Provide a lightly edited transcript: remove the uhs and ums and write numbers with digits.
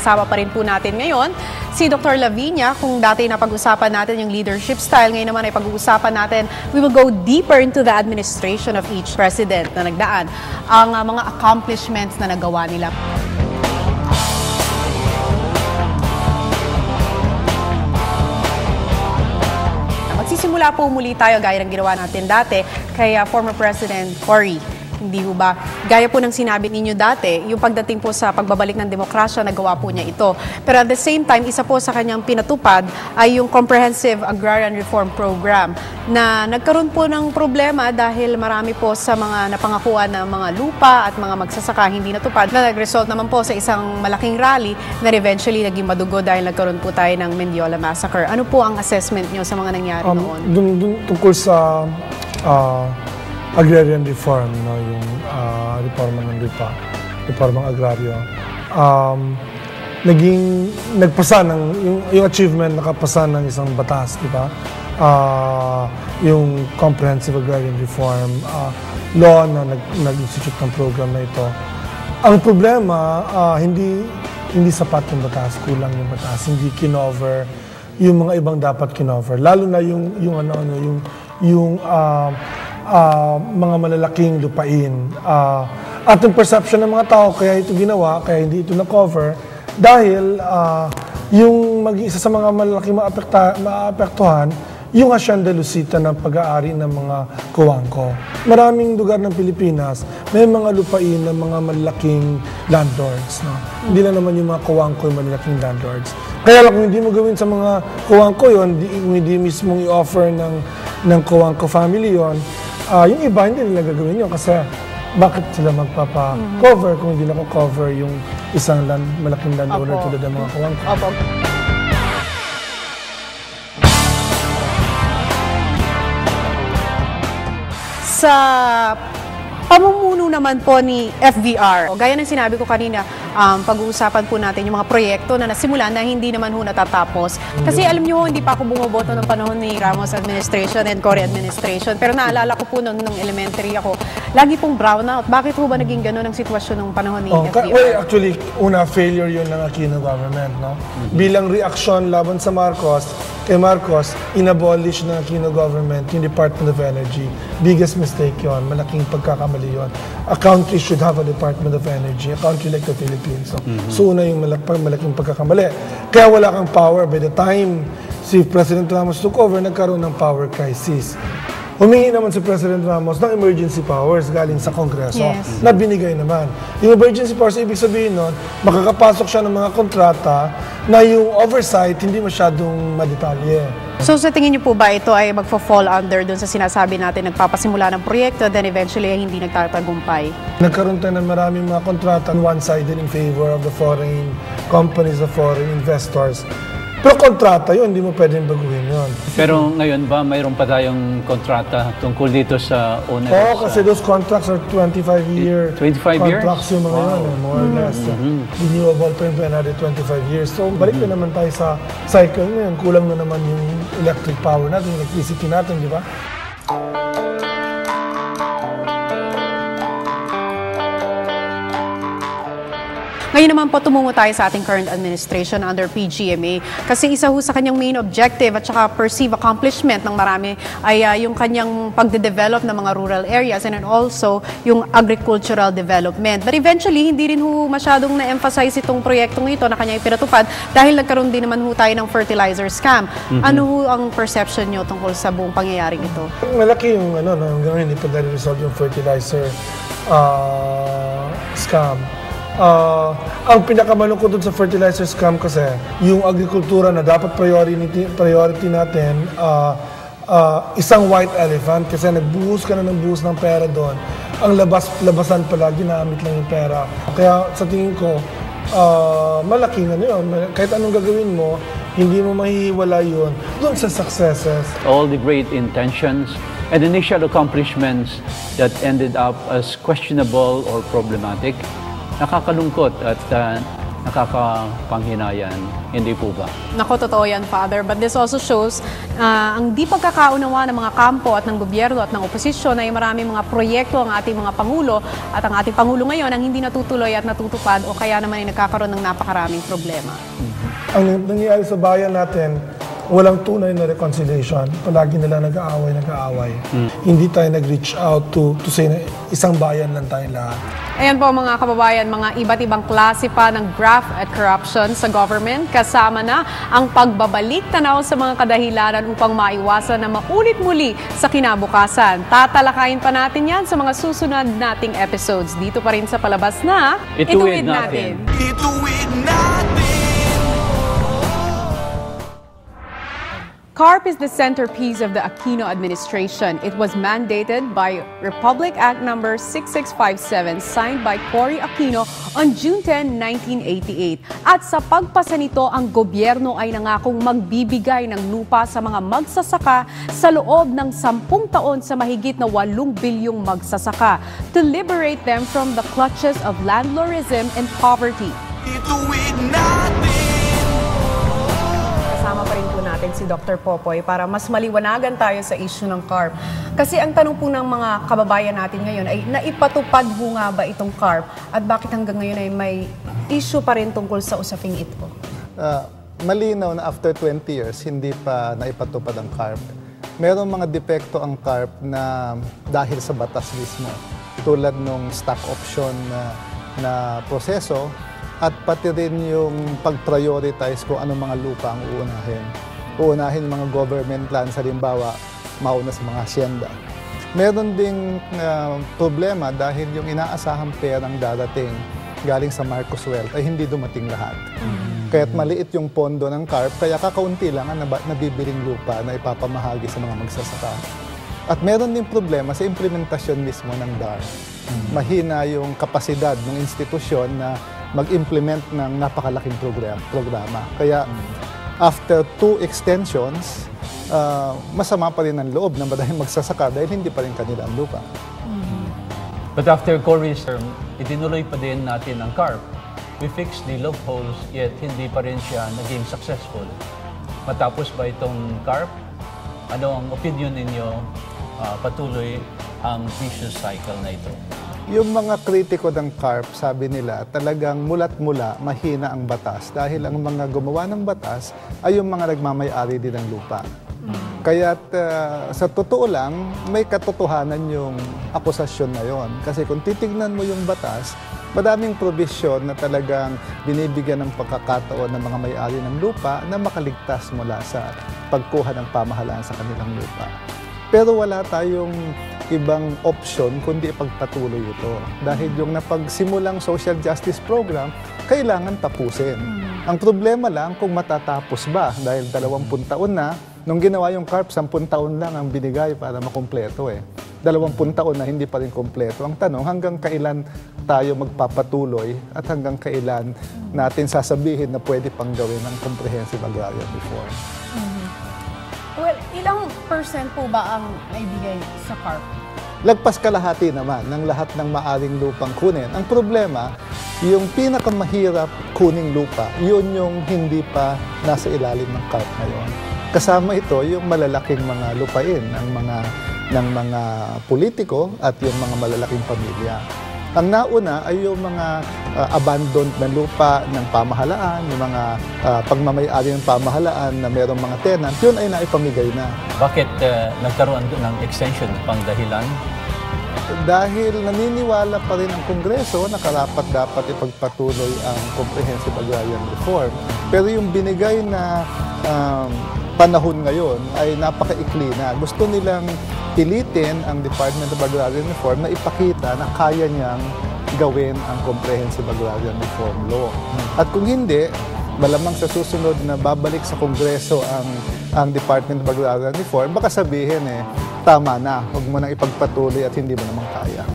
kasama pa rin po natin ngayon si Dr. Lavinia. Kung dati napag-usapan natin yung leadership style, ngayon naman ay pag-uusapan natin, we will go deeper into the administration of each president na nagdaan, ang mga accomplishments na nagawa nila. Magsisimula po muli tayo gaya ng ginawa natin dati kay former President Cory. Hindi ho ba? Gaya po ng sinabi ninyo dati, yung pagdating po sa pagbabalik ng demokrasya, nagawa po niya ito. Pero at the same time, isa po sa kanyang pinatupad ay yung Comprehensive Agrarian Reform Program na nagkaroon po ng problema dahil marami po sa mga napangakuan ng mga lupa at mga magsasaka hindi natupad. Na nag-result naman po sa isang malaking rally na eventually naging madugo dahil nagkaroon po tayo ng Mendiola Massacre. Ano po ang assessment nyo sa mga nangyari noon? Tungkol sa agrarian reform, no, yung reforma ng lupa, reformang agraryo, nagpasa ng, yung achievement, nakapasa ng isang batas, di ba? Yung Comprehensive Agrarian Reform law na nag-institute ng program na ito. Ang problema, hindi sapat yung batas, kulang yung batas, hindi kinover yung mga ibang dapat kinover. Lalo na yung mga malalaking lupain. At yung perception ng mga tao, kaya ito ginawa, kaya hindi ito na-cover, dahil yung isa sa mga malalaking maapektuhan, yung Hacienda Lucita ng pag-aari ng mga kuwangko. Maraming lugar ng Pilipinas, may mga lupain ng mga malalaking landlords. No? Hindi lang naman yung mga kuwangko yung malalaking landlords. Kaya lang kung hindi mo gawin sa mga kuwangko yun, hindi mismong i-offer ng kuwangko family yun, yung iba hindi nila gagawin yun kasi bakit sila magpapa-cover kung hindi nako-cover yung isang malaking landowner tulad ng mga kuwangko. Sa pamumuno naman po ni FVR, gaya ng sinabi ko kanina, pag-uusapan po natin yung mga proyekto na nasimulan na hindi naman ho natatapos. Kasi alam niyo, hindi pa ako bumoboto ng panahon ni Ramos administration and Cory administration. Pero naalala ko po nung elementary ako, lagi pong brownout. Bakit ho ba naging gano'n ang sitwasyon ng panahon ni FVR? Well, actually, failure yun ng Aquino government. No? Bilang reaksyon laban sa kay Marcos, inabolish ng Aquino government yung Department of Energy. Biggest mistake yun. Malaking pagkakamali yun. A country should have a Department of Energy. A country like the Philippines. So una yung malaking pagkakamali. Kaya wala kang power. By the time si President Ramos took over, nagkaroon ng power crisis. Humingi naman si President Ramos ng emergency powers galing sa Kongreso na binigay naman. Yung emergency powers, ibig sabihin nun, makakapasok siya ng mga kontrata na yung oversight hindi masyadong madetalye. So sa tingin niyo po ba ito ay magfo-fall under dun sa sinasabi natin nagpapasimula ng proyekto then eventually ay hindi nagtatagumpay? Nagkaroon tayo ng maraming mga kontrata one-sided in favor of the foreign companies, the foreign investors. Pero kontrata yun, hindi mo pwedeng baguhin yun. Pero ngayon ba, mayroon pa tayong kontrata tungkol dito sa owners? Oo, kasi those contracts are 25-year 25 years? Contracts yung mga yun, more or less. Renewable pa yung another 25 years. So, balik na naman tayo sa cycle na yun. Kulang na naman yung electric power natin, yung electricity natin, di ba? Ngayon naman po tumungo tayo sa ating current administration under PGMA kasi isa ho sa kanyang main objective at saka perceived accomplishment ng marami ay yung kanyang pagde-develop ng mga rural areas and then also yung agricultural development. But eventually, hindi rin ho masyadong na-emphasize itong proyektong ito na kanyang ipinatupad dahil nagkaroon din naman ho tayo ng fertilizer scam. Ano ho ang perception nyo tungkol sa buong pangyayaring ito? Malaki yung hanggang hindi pa dahil resolve yung fertilizer scam. Ang pinakamalungkot dun sa fertilizer scam kasi, yung agrikultura na dapat priority natin, isang white elephant kasi nagbuhos ka na ng buhos ng pera doon. Ang labasan pala, ginamit lang yung pera. Kaya sa tingin ko, malaking yun. Kahit anong gagawin mo, hindi mo mahihiwala yun doon sa successes. All the great intentions and initial accomplishments that ended up as questionable or problematic, nakakalungkot at nakakapanghinayang. Hindi po ba? Nako, totoo yan, Father. But this also shows ang di pagkakaunawa ng mga kampo at ng gobyerno at ng oposisyon ay maraming mga proyekto ang ating mga Pangulo at ang ating Pangulo ngayon ang hindi natutuloy at natutupad o kaya naman ay nagkakaroon ng napakaraming problema. Ang nangyayari sa bayan natin, walang tunay na reconciliation. Palagi nila nag-aaway. Hindi tayo nag-reach out to say na isang bayan lang tayong lahat. Ayan po mga kababayan, mga iba't ibang klase pa ng graft at corruption sa government, kasama na ang pagbabalik tanaw sa mga kadahilanan upang maiwasan na maulit muli sa kinabukasan. Tatalakayin pa natin yan sa mga susunod nating episodes. Dito pa rin sa palabas na Ituwid Natin. Ituwid natin. CARP is the centerpiece of the Aquino administration. It was mandated by Republic Act No. 6657 signed by Cory Aquino on June 10, 1988. At sa pagpasa nito, ang gobyerno ay nangakong magbibigay ng lupa sa mga magsasaka sa loob ng 10 taon sa mahigit na 8 bilyong magsasaka to liberate them from the clutches of landlordism and poverty. Ituwid natin. Kasama pa rin po natin si Dr. Popoy para mas maliwanagan tayo sa issue ng CARP. Kasi ang tanong po ng mga kababayan natin ngayon ay naipatupad ho nga ba itong CARP at bakit hanggang ngayon ay may issue pa rin tungkol sa usaping ito? Malinaw na after 20 years, hindi pa naipatupad ang CARP. Merong mga depekto ang CARP na dahil sa batas mismo, tulad ng stock option na proseso, at pati rin yung pag-prioritize kung anong mga lupa ang uunahin. Uunahin mga government lands, halimbawa, mauna sa mga hacienda. Meron ding problema dahil yung inaasahang perang darating galing sa Marcos Wealth ay hindi dumating lahat. Kaya't maliit yung pondo ng CARP, kaya kakaunti lang ang nabibiling lupa na ipapamahagi sa mga magsasaka. At meron din problema sa implementasyon mismo ng DAR. Mahina yung kapasidad ng institusyon na mag-implement ng napakalaking programa. Kaya after 2 extensions, masama pa rin ang loob ng madaming magsasaka dahil hindi pa rin kanila ang lupa. But after Cory's term, itinuloy pa din natin ang CARP. We fixed the loopholes, yet hindi pa rin siya naging successful. Matapos ba itong CARP? Ano ang opinion ninyo patuloy ang vicious cycle na ito? Yung mga kritiko ng CARP, sabi nila, talagang mula't-mula mahina ang batas dahil ang mga gumawa ng batas ay yung mga nagmamay-ari din ng lupa. Kaya't sa totoo lang, may katotohanan yung akusasyon na yon. Kasi kung titignan mo yung batas, madaming probisyon na talagang binibigyan ng pagkakataon ng mga may-ari ng lupa na makaligtas mula sa pagkuha ng pamahalaan sa kanilang lupa. Pero wala tayong ibang option kundi ipagpatuloy ito. Dahil yung napagsimulang social justice program, kailangan tapusin. Ang problema lang kung matatapos ba dahil 20 taon na, nung ginawa yung CARP, 10 taon lang ang binigay para makumpleto 20 taon na hindi pa rin kumpleto. Ang tanong, hanggang kailan tayo magpapatuloy at hanggang kailan natin sasabihin na pwede pang gawin ang comprehensive agrarian reform? Well, ilang percent po ba ang naibigay sa CARP? Lagpas kalahati naman ng lahat ng maaring lupang kunin. Ang problema, yung pinakamahirap kuning lupa, yun yung hindi pa nasa ilalim ng CARP ngayon. Kasama ito yung malalaking mga lupain ng mga politiko at yung mga malalaking pamilya. Ang nauna ay yung mga abandoned na lupa ng pamahalaan, yung mga pagmamay-ari ng pamahalaan na mayroong mga tenant, yun ay naipamigay na. Bakit nagkaroon ng extension pang dahilan? Dahil naniniwala pa rin ang Kongreso na karapat-dapat ipagpatuloy ang comprehensive agrarian reform. Pero yung binigay na panahon ngayon ay napakaikli na. Gusto nilang pilitin ang Department of Agrarian Reform na ipakita na kaya niyang gawin ang Comprehensive Agrarian Reform Law. At kung hindi, malamang sa susunod na babalik sa Kongreso ang Department of Agrarian Reform, baka sabihin tama na, huwag mo nang ipagpatuloy at hindi mo naman kaya.